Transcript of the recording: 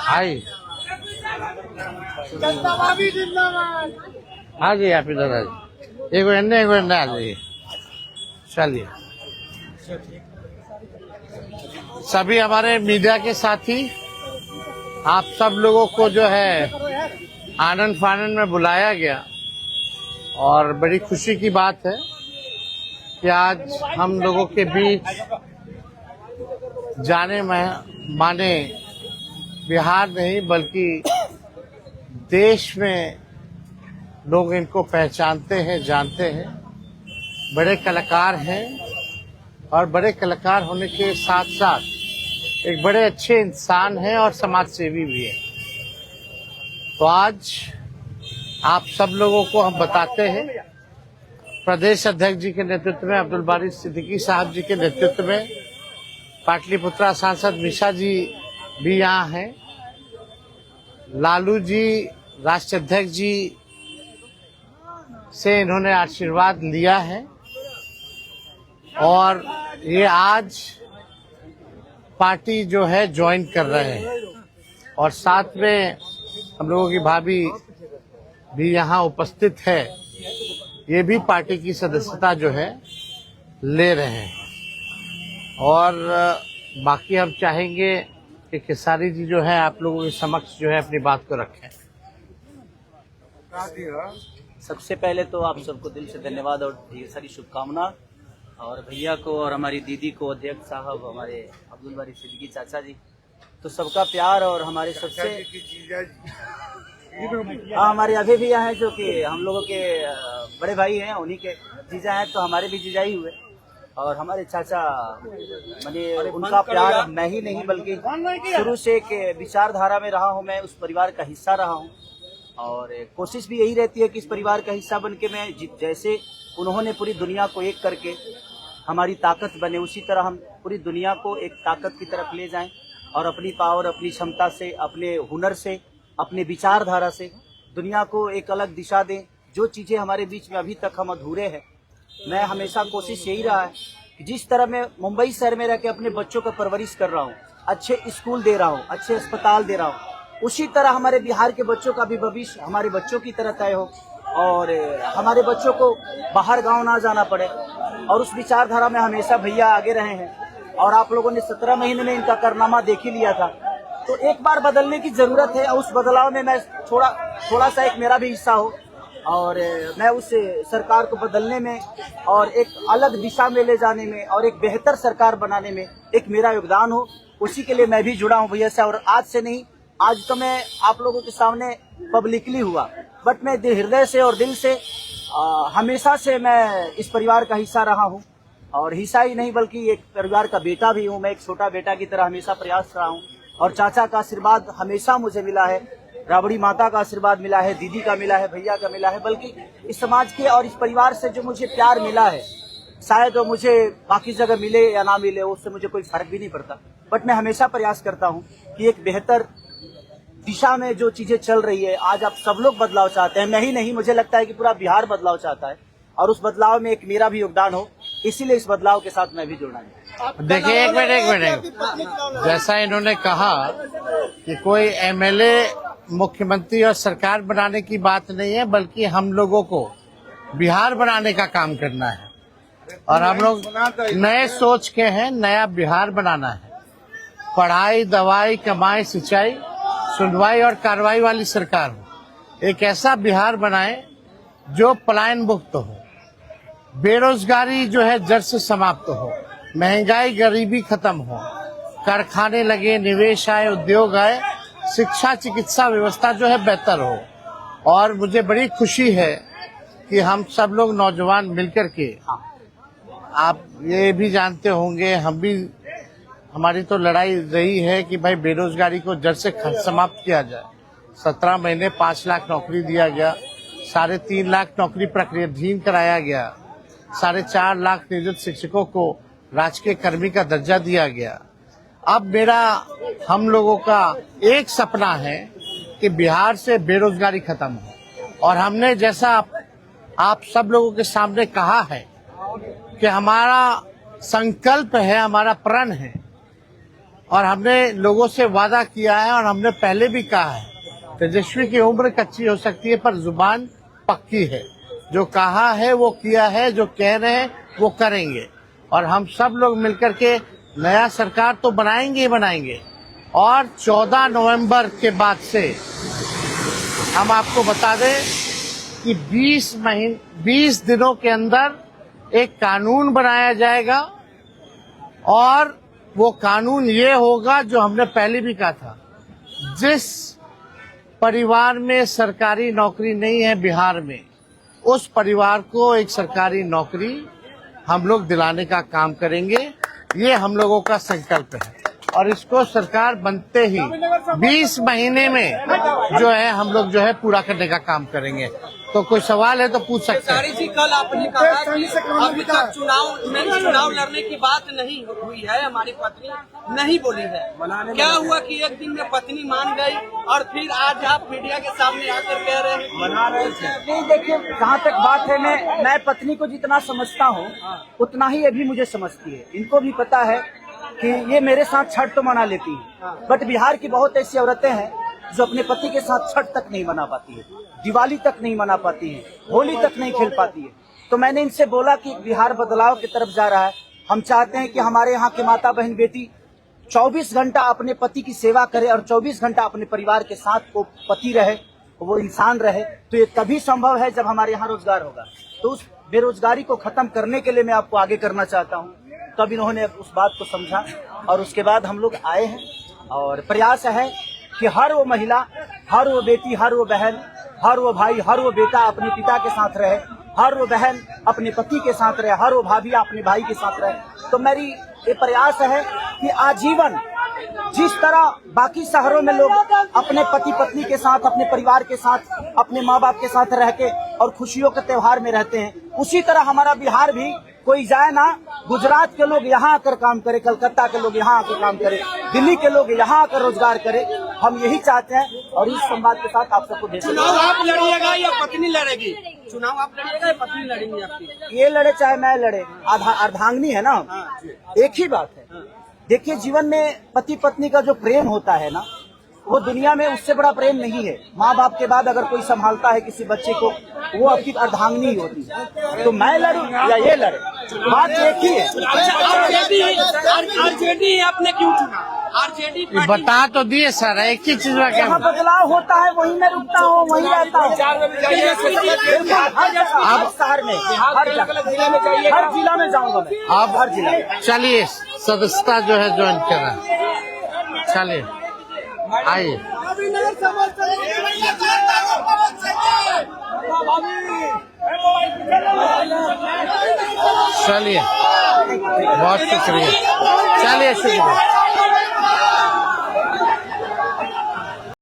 आई हाँ जी आप इधर आ जाइए, एक मिनट आ जाइए। चलिए सभी हमारे मीडिया के साथी, आप सब लोगों को जो है आनंद फानंद में बुलाया गया और बड़ी खुशी की बात है कि आज हम लोगों के बीच जाने माने बिहार नहीं बल्कि देश में लोग इनको पहचानते हैं, जानते हैं। बड़े कलाकार हैं और बड़े कलाकार होने के साथ साथ एक बड़े अच्छे इंसान हैं और समाज सेवी भी हैं। तो आज आप सब लोगों को हम बताते हैं, प्रदेश अध्यक्ष जी के नेतृत्व में, अब्दुल बारी सिद्दीकी साहब जी के नेतृत्व में, पाटलिपुत्रा सांसद मिशा जी भी यहाँ हैं, लालू जी राष्ट्रीय अध्यक्ष जी से इन्होंने आशीर्वाद लिया है और ये आज पार्टी जो है ज्वाइन कर रहे हैं और साथ में हम लोगों की भाभी भी यहाँ उपस्थित है, ये भी पार्टी की सदस्यता जो है ले रहे हैं। और बाकी हम चाहेंगे कि खेसारी जी जो है आप लोगों के समक्ष जो है अपनी बात को रखें। सबसे पहले तो आप सबको दिल से धन्यवाद और ढेर सारी शुभकामना, और भैया को और हमारी दीदी को, अध्यक्ष साहब, हमारे अब्दुल बारी सिद्दीकी चाचा जी, तो सबका प्यार और हमारे सबसे हमारे अभी भी यहाँ हैं जो कि हम लोगों के बड़े भाई हैं, उन्हीं के जीजा हैं, तो हमारे भी जीजा ही हुए। और हमारे चाचा मैंने उनका प्यार मैं ही नहीं बल्कि शुरू से एक विचारधारा में रहा हूँ, मैं उस परिवार का हिस्सा रहा हूँ और कोशिश भी यही रहती है कि इस परिवार का हिस्सा बन के मैं जैसे उन्होंने पूरी दुनिया को एक करके हमारी ताकत बने, उसी तरह हम पूरी दुनिया को एक ताकत की तरफ ले जाएं और अपनी पावर, अपनी क्षमता से, अपने हुनर से, अपने विचारधारा से दुनिया को एक अलग दिशा दें। जो चीज़ें हमारे बीच में अभी तक हम अधूरे हैं, मैं हमेशा कोशिश यही रहा है कि जिस तरह मैं मुंबई शहर में रह के अपने बच्चों का परवरिश कर रहा हूँ, अच्छे स्कूल दे रहा हूँ, अच्छे अस्पताल दे रहा हूँ, उसी तरह हमारे बिहार के बच्चों का भी भविष्य हमारे बच्चों की तरह तय हो और हमारे बच्चों को बाहर गांव ना जाना पड़े। और उस विचारधारा में हमेशा भैया आगे रहे हैं और आप लोगों ने 17 महीने में इनका कारनामा देख ही लिया था। तो एक बार बदलने की जरूरत है और उस बदलाव में मैं थोड़ा सा एक मेरा भी हिस्सा हो और मैं उस सरकार को बदलने में और एक अलग दिशा में ले जाने में और एक बेहतर सरकार बनाने में एक मेरा योगदान हो, उसी के लिए मैं भी जुड़ा हूँ भैया से। और आज से नहीं, आज तो मैं आप लोगों के सामने पब्लिकली हुआ, बट मैं हृदय से और दिल से हमेशा से मैं इस परिवार का हिस्सा रहा हूँ और हिस्सा ही नहीं बल्कि एक परिवार का बेटा भी हूँ। मैं एक छोटा बेटा की तरह हमेशा प्रयास रहा हूँ और चाचा का आशीर्वाद हमेशा मुझे मिला है, राबड़ी माता का आशीर्वाद मिला है, दीदी का मिला है, भैया का मिला है, बल्कि इस समाज के और इस परिवार से जो मुझे प्यार मिला है, शायद वो मुझे बाकी जगह मिले या ना मिले उससे मुझे कोई फर्क भी नहीं पड़ता। बट मैं हमेशा प्रयास करता हूँ कि एक बेहतर दिशा में जो चीजें चल रही है, आज आप सब लोग बदलाव चाहते हैं, मैं ही नहीं, मुझे लगता है कि पूरा बिहार बदलाव चाहता है और उस बदलाव में एक मेरा भी योगदान हो, इसीलिए इस बदलाव के साथ मैं भी जुड़ना है। देखिए एक मिनट, जैसा इन्होंने कहा कि कोई एमएलए मुख्यमंत्री और सरकार बनाने की बात नहीं है बल्कि हम लोगों को बिहार बनाने का काम करना है और हम लोग नए सोच के हैं, नया बिहार बनाना है। पढ़ाई, दवाई, कमाई, सिंचाई, सुनवाई और कार्रवाई वाली सरकार हो। एक ऐसा बिहार बनाए जो पलायन मुक्त हो, बेरोजगारी जो है जड़ से समाप्त हो, महंगाई गरीबी खत्म हो, कारखाने लगे, निवेश आए, उद्योग आए, शिक्षा चिकित्सा व्यवस्था जो है बेहतर हो। और मुझे बड़ी खुशी है कि हम सब लोग नौजवान मिलकर के, आप ये भी जानते होंगे, हम भी, हमारी तो लड़ाई रही है कि भाई बेरोजगारी को जड़ से समाप्त किया जाए। 17 महीने 5 लाख नौकरी दिया गया, 3.5 लाख नौकरी प्रक्रियाधीन कराया गया, 4.5 लाख नियोजित शिक्षकों को राजकीय कर्मी का दर्जा दिया गया। अब मेरा, हम लोगों का एक सपना है कि बिहार से बेरोजगारी खत्म हो और हमने जैसा आप सब लोगों के सामने कहा है कि हमारा संकल्प है, हमारा प्रण है और हमने लोगों से वादा किया है और हमने पहले भी कहा है, तेजस्वी की उम्र कच्ची हो सकती है पर जुबान पक्की है। जो कहा है वो किया है, जो कह रहे हैं वो करेंगे और हम सब लोग मिलकर के नया सरकार तो बनाएंगे ही बनाएंगे। और 14 नवंबर के बाद से हम आपको बता दें कि 20 दिनों के अंदर एक कानून बनाया जाएगा और वो कानून ये होगा जो हमने पहले भी कहा था, जिस परिवार में सरकारी नौकरी नहीं है बिहार में, उस परिवार को एक सरकारी नौकरी हम लोग दिलाने का काम करेंगे। ये हम लोगों का संकल्प है और इसको सरकार बनते ही 20 महीने में जो है हम लोग जो है पूरा करने का काम करेंगे। तो कोई सवाल है तो पूछ सकते हैं। जी, कल आपने कहा कि अभी तक चुनाव लड़ने की बात नहीं हुई है, हमारी पत्नी नहीं बोली है। क्या हुआ कि एक दिन में पत्नी मान गई और फिर आज आप मीडिया के सामने आकर कह रहे हैं मना रहे थे? नहीं, देखिए जहाँ तक बात है, मैं पत्नी को जितना समझता हूँ उतना ही ये भी मुझे समझती है। इनको भी पता है कि ये मेरे साथ छठ तो मना लेती है, बट बिहार की बहुत ऐसी औरतें हैं जो अपने पति के साथ छठ तक नहीं मना पाती है, दिवाली तक नहीं मना पाती है, होली तक नहीं खेल पाती है। तो मैंने इनसे बोला कि बिहार बदलाव की तरफ जा रहा है, हम चाहते हैं कि हमारे यहाँ के माता बहन बेटी 24 घंटा अपने पति की सेवा करे और 24 घंटा अपने परिवार के साथ वो पति रहे, वो इंसान रहे। तो ये तभी संभव है जब हमारे यहाँ रोजगार होगा। तो उस बेरोजगारी को खत्म करने के लिए मैं आपको आगे करना चाहता हूँ। तब इन्होंने उस बात को समझा और उसके बाद हम लोग आए हैं और प्रयास है कि हर वो महिला, हर वो बेटी, हर वो बहन, हर वो भाई, हर वो बेटा अपने पिता के साथ रहे, हर वो बहन अपने पति के साथ रहे, हर वो भाभी अपने भाई के साथ रहे। तो मेरी ये प्रयास है कि आजीवन जिस तरह बाकी शहरों में लोग अपने पति पत्नी के साथ, अपने परिवार के साथ, अपने माँ बाप के साथ रह के और खुशियों के त्योहार में रहते हैं, उसी तरह हमारा बिहार भी कोई जाए ना, गुजरात के लोग यहाँ आकर काम करे, कलकत्ता के लोग यहाँ आकर काम करे, दिल्ली के लोग यहाँ आकर रोजगार करे। हम यही चाहते हैं और इस संवाद के साथ आप सबको भेज। चुनाव आप लड़िएगा या पत्नी लड़ेगी? चुनाव आप लड़िएगा या पत्नी लड़ेंगी आपकी? ये लड़े चाहे मैं लड़े, अर्धांगिनी है ना, एक ही बात है। देखिए, जीवन में पति पत्नी का जो प्रेम होता है ना, वो दुनिया में उससे बड़ा प्रेम नहीं है। माँ बाप के बाद अगर कोई संभालता है किसी बच्चे को, वो आपकी अर्धांगिनी ही होती है। तो मैं लड़ूं या ये लड़े, बात एक ही है। आरजेडी आपने क्यों चुना? आरजेडी बता तो दिए सर, एक ही चीज में जहाँ बदलाव होता है वहीं मैं रुकता हूँ, वहीं रहता हूँ। अब शहर में हर जिला में जाऊंगा मैं। आप हर जिला। चलिए, सदस्यता जो है ज्वाइन करा, चलिए आइए। चलिए, बहुत शुक्रिया, चलिए शुक्रिया।